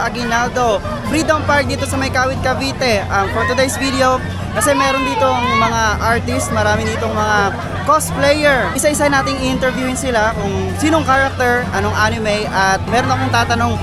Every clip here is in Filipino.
Aguinaldo, Freedom Park dito sa May Kawit, Cavite. For today's video, kasi meron dito mga artist, marami ditong mga cosplayer. Isa-isa nating i-interviewin sila kung sinong character, anong anime, at meron akong tatanong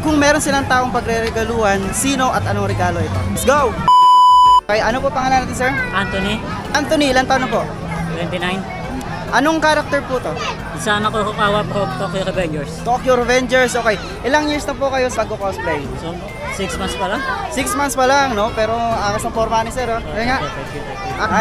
kung meron silang taong pagre-regaluhan, sino at anong regalo ito. Let's go! Okay, ano po pangalan natin, sir? Anthony. Anthony, ilan taon na po? 29. Anong character po to? Isa na ko Kukawa from Tokyo Revengers. Tokyo Revengers, okay. Ilang years na po kayo sa pag-cosplay? So, 6 months pa lang. 6 months pa lang, no? Pero angas ng forma ni sir, oh. Kaya nga.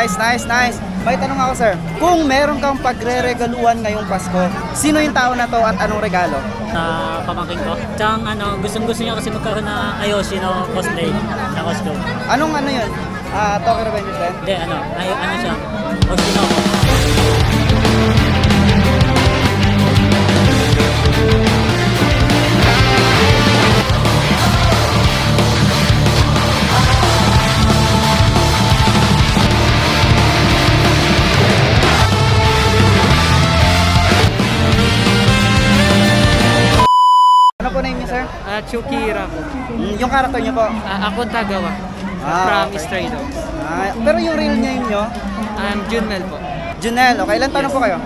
Nice. May tanong ako, sir. Kung meron kang pagre-regaluhan ngayong Pasko, sino yung tao na to at anong regalo? Sa pamangkin ko. Tsang gustong-gusto niya kasi magkaroon na Ayoshi na cosplay. Na costume. Anong ano yun? Tokyo Revengers din? Hindi, ano siya? Oshinoko. Ano po name niyo, sir? Chukira po. Yung character niyo po? Ako Tagawa. From okay. Stray Dogs. Pero yung real name niyo? Junmel po. Junel, okay. Ilan taon na po kayo?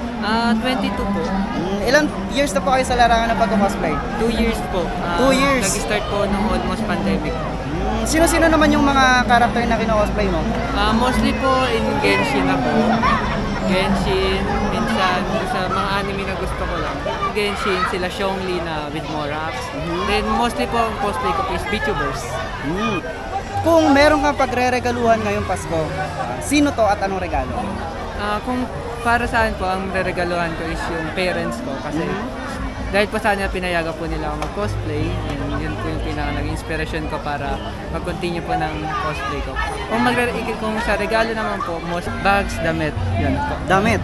22 po. Ilang years na po kayo sa larangan ng pag-cosplay? 2 years po. 2 years? Nag-start po nung almost pandemic. Sino-sino naman yung mga character na kino-cosplay mo? Mostly po in Genshin ako. Genshin, minsan sa mga anime na gusto ko lang. Genshin, sila Zhongli na with Morax. Then mostly po ang cosplay ko is VTubers. Kung meron kang pagre-regaluhan ngayong Pasko, sino to at anong regalo? Kung para sa akin po, ang regaluhan ko is yung parents ko. Kasi dahil po sana pinayagan po nila ako mag-cosplay, yun po yung pinaka-nag-inspiration ko para mag-continue po ng cosplay ko. Kung sa regalo naman po, most bags, damit, yun po. Damit?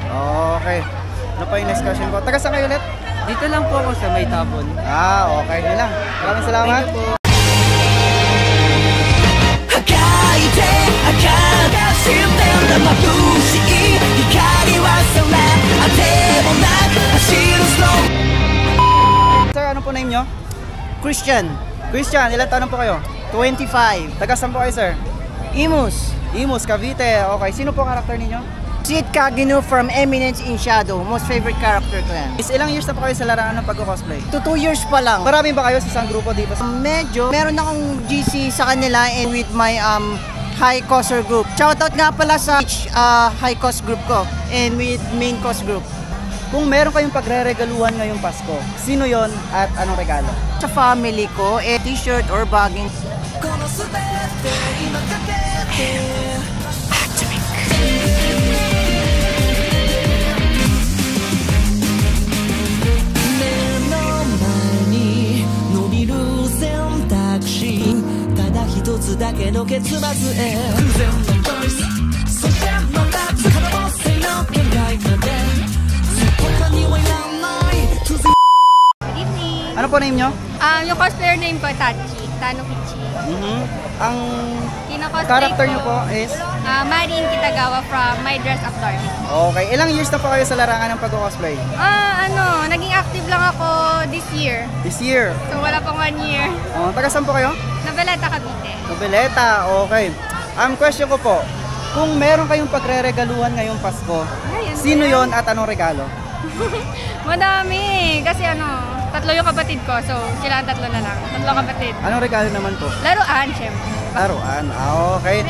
Okay. Ano pa yung next question ko? Taga saan kayo ulit? Dito lang po ako sa May Tabon. Okay. Yun lang. Maraming salamat. Thank you po. Sir, ano po name nyo? Christian, Christian, ilan taon na po kayo? 25. Taga saan po kayo, sir? Imus, Imus, Cavite. Okay, sino po karakter ninyo? Sid Kagino from Eminence in Shadow. Most favorite character ko yan. Ilang years na po kayo sa larangan ng pag-cosplay? 2 years pa lang. Marami ba kayo sa isang grupo dito? Medyo, meron akong GC sa kanila and with my high coster group. Shoutout nga pala sa high cost group ko and with main cost group. Kung meron kayong pagre-regaluhan ngayong Pasko, sino yon at anong regalo? Sa family ko, t-shirt or bagging. Ano po name nyo? Yung cosplayer name ko, Tanukichi. Ang Kino-cosplay character ko, nyo po is? Marin Kitagawa from My Dress Up Darling. Okay, ilang years na po kayo sa larangan ng pag-cosplay? Naging active lang ako this year. This year? So wala pang 1 year. Taga saan po kayo? Nobeleta, Cavite. Nobeleta, okay. Ang question ko po, kung meron kayong pagre-regaluhan ngayong Pasko, sino yon at anong regalo? Madami. Kasi 3 yung kapatid ko. So sila ang 3 na lang. 3 kapatid. Anong regalo naman po? Laruan, syempre. Laruan, okay.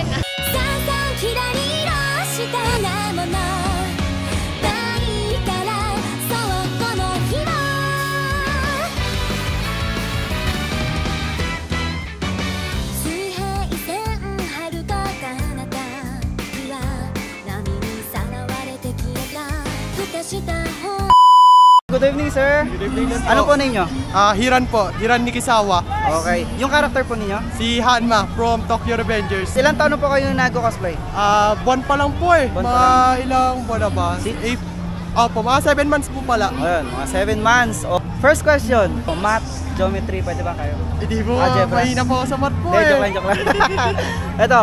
Good evening, sir. Good evening po. Ano po name nyo? Hiran po. Hiran Nikisawa. Okay. Yung character po ninyo? Si Hanma from Tokyo Revengers. Ilang taon na po kayo nag-cosplay? Buwan pa lang po eh. Buwan pa Mga ilang buwan na ba? 8. Mga 7 months po pala. Ayun, mga 7 months. First question, math, geometry, pwede ba kayo? Hindi po, Algebra. mahina po ako sa math po Joke eh. lang. Ito,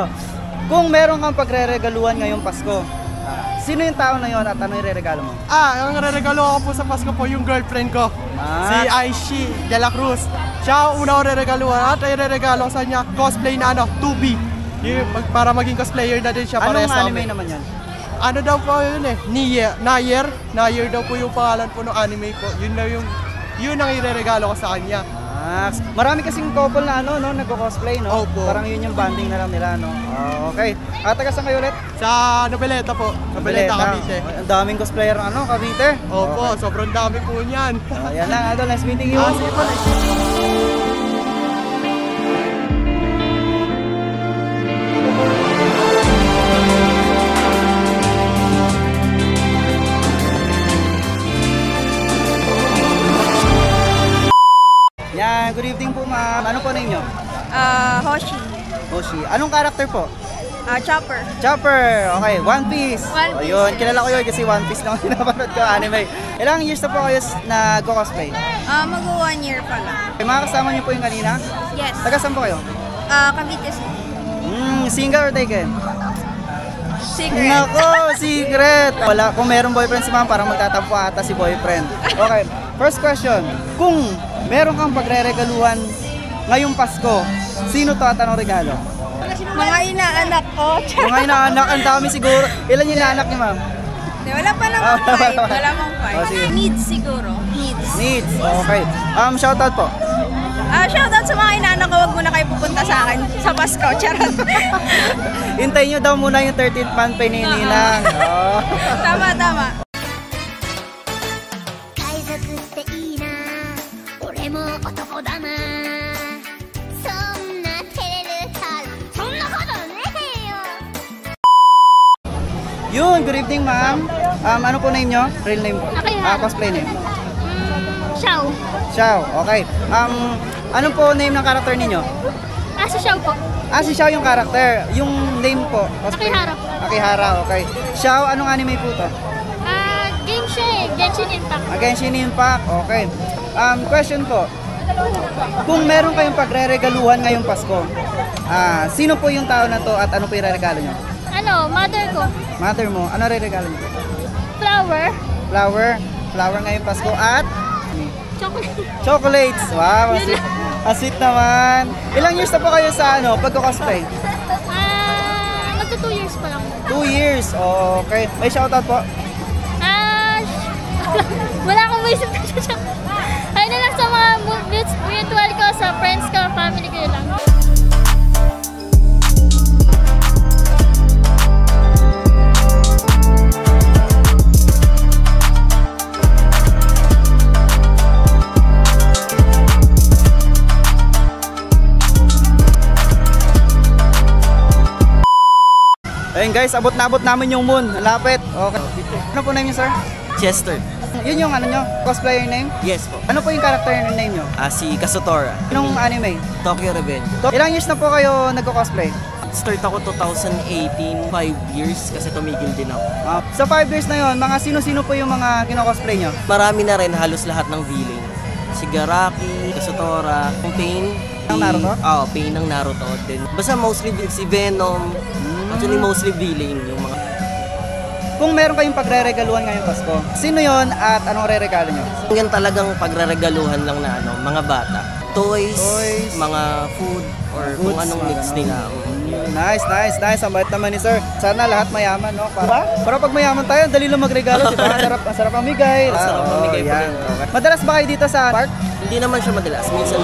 kung meron kang pagre-regaluhan ngayong Pasko, sino yung tao na yon at ano yung re-regalo mo? Ang re-regalo ko po sa Pasko po yung girlfriend ko. Si Aishi de la Cruz. Siya ang una ko reregaluhan at ireregalo ko sa kanya cosplay na 2B. Para maging cosplayer na din siya para Anong sa anime amin. naman yan? Ano daw po yun Nayer daw po yung pangalan po ng anime po. Yun ang ireregalo ko sa kanya. Marami kasing couple na nagko-cosplay, no? Opo. Parang yun yung banding na lang nila, no? Okay. Taga saan kayo ulit? Sa Nobeleta po. Nobeleta, Cavite. Ang daming cosplayer Cavite. Opo, sobrang dami po niyan. Ayan lang, Idol. Nice meeting you. Sige po. Yan, good evening po, ma'am. Ano po name nyo? Hoshi. Hoshi. Anong character po? Chopper. Chopper. Okay, One Piece. One Piece. Ayun, kilala ko yun kasi One Piece lang pinapanood ko anime. Ilang years na po kayo nag-cosplay? Mag-1 year pa lang. Mga kasama niyo po yung kanina? Yes. Taga saan po kayo? Cavite. Single or taken? Secret. Nako, secret! Wala, kung meron boyfriend si ma'am, parang magtatampo ata si boyfriend. Okay, first question. Kung meron kang pagre-regaluhan ngayong Pasko, sino to at anong regalo? Mga inaanak ko. Mga inaanak, ang dami siguro. Ilan yung inaanak niyo, ma'am? Wala pa namang fight. Wala namang fight. Oh, sige. Needs siguro. Needs. Needs. Okay. Shoutout po. Shoutout sa mga inaanak ko. Huwag muna kayo pupunta sa akin sa Pasko. Charot. Hintayin nyo daw muna yung 13th month pay ni Ninang. Oh. Tama, tama. 海賊っていいな俺も男だなそんな照れるからそんなことねえよ Yun, good evening ma'am. Ano po name nyo? Real name po? Akihara. Cosplay name? Xiao Xiao, okay. Ano po name ng character ninyo? si Xiao po Si Xiao yung character. Yung name po? Cosplay. Akihara. Akihara, okay. Xiao, anong anime po to? game siya Genshin Impact Genshin Impact, okay. Question po. Kung meron kayong pagre-regaluhan ngayong Pasko, sino po yung tao na to at ano po yung regalo nyo? mother ko Mother mo, ano re-regalo nyo? flower Flower ngayong Pasko at chocolate chocolates. Wow, ang sweet naman. Ilang years na po kayo sa pagko-cosplay? magto 2 years pa lang 2 years. Okay. May shoutout po. wala akong maisip na siya ayun na lang sa mga mutual ko sa friends ko family ko yun lang. Ayun guys, abot na abot namin yung moon. Lapit. Okay. Ano po name niyo, sir? Chester. Yun yung nyo, cosplayer name? Yes po. Ano po yung character name nyo? Si Kazutora. Anong anime? Tokyo Revenge. Ilang years na po kayo nagko-cosplay? Start ako 2018, 5 years kasi tumigil din ako. Sa 5 years na yon, mga sino-sino po yung mga kino-cosplay nyo? Marami na rin halos lahat ng villain. Si Garaki, Kazutora, yung Pain. Ng Naruto? Oo, Pain ng Naruto din. Basta mostly si Venom. Actually mostly villain yung mga. Kung meron kayong pagre-regaluhan ngayong Pasko, sino yon at anong re-regalo nyo? Yan talagang pagre-regaluhan lang na mga bata. Toys, mga food, or kung anong needs nila. Nice. Ang bait naman ni sir. Sana lahat mayaman, no? Para pag mayaman tayo, dali lang magregalo, di ba? Ang sarap amigay. Sarap mamigay po yan. din. Okay. Madalas ba kayo dito sa park? Hindi naman siya madalas, minsan.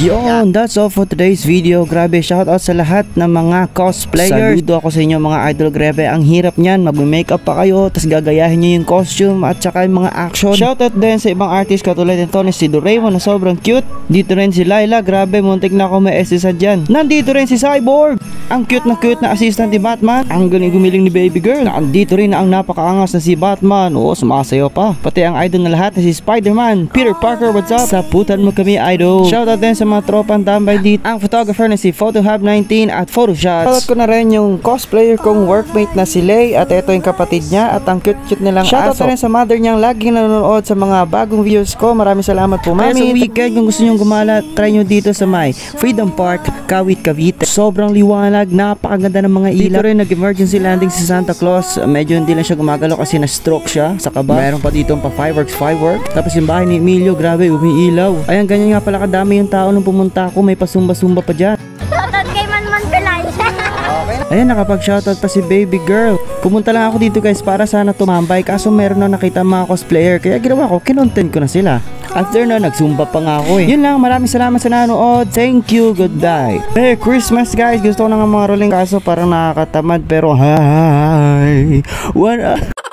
Yun, that's all for today's video. Grabe, shoutout sa lahat ng mga cosplayers. Saludo ako sa inyo mga idol. Grabe, ang hirap niyan. Mag-makeup pa kayo, tapos gagayahin nyo yung costume at saka yung mga action. Shoutout din sa ibang artist katulad nito ni si Doraemon na sobrang cute. Dito rin si Laila. Grabe, muntik na ako may SSA dyan. Nandito rin si Cyborg. Ang cute na assistant ni Batman. Ang galing gumiling ni Baby Girl. Nandito rin ang napakaangas na si Batman. Oo, sumasayaw pa. Pati ang idol na lahat na si Spider-Man. Peter Parker, what's up? Saputan mo kami, idol. Shoutout din sa mga tropang tambay dito. Ang photographer na si PhotoHub19 at Photoshot. Shoutout ko na rin yung cosplayer kong workmate na si Lay at ito yung kapatid niya at ang cute-cute nilang aso. Shoutout na rin sa mother niyang laging nanonood sa mga bagong videos ko. Maraming salamat po, Mami. Kaya sa weekend, kung gusto niyong gumala, try nyo dito sa may Freedom Park, Kawit, Cavite. Sobrang liwanag, napakaganda ng mga ilaw. Dito rin nag-emergency landing si Santa Claus. Medyo hindi lang siya gumagalaw kasi na-stroke siya sa kaba. Meron pa dito pa fireworks. Tapos yung bahay ni Emilio, grabe, umiilaw. Ayan, ganyan nga pala kadami yung tao nung pumunta ako. May pasumba-sumba pa dyan. Shoutout kay Manman Pelay. Ayan, nakapag-shoutout pa si baby girl. Pumunta lang ako dito guys para sana tumambay. Kaso meron na nakita mga cosplayer. Kaya ginawa ko, kinontent ko na sila. After na, nagsumba pa nga ako eh. Yun lang, maraming salamat sa nanood. Thank you, goodbye. Merry Christmas guys. Gusto ko na nga mga rolling kaso parang nakakatamad. Pero hi. What up?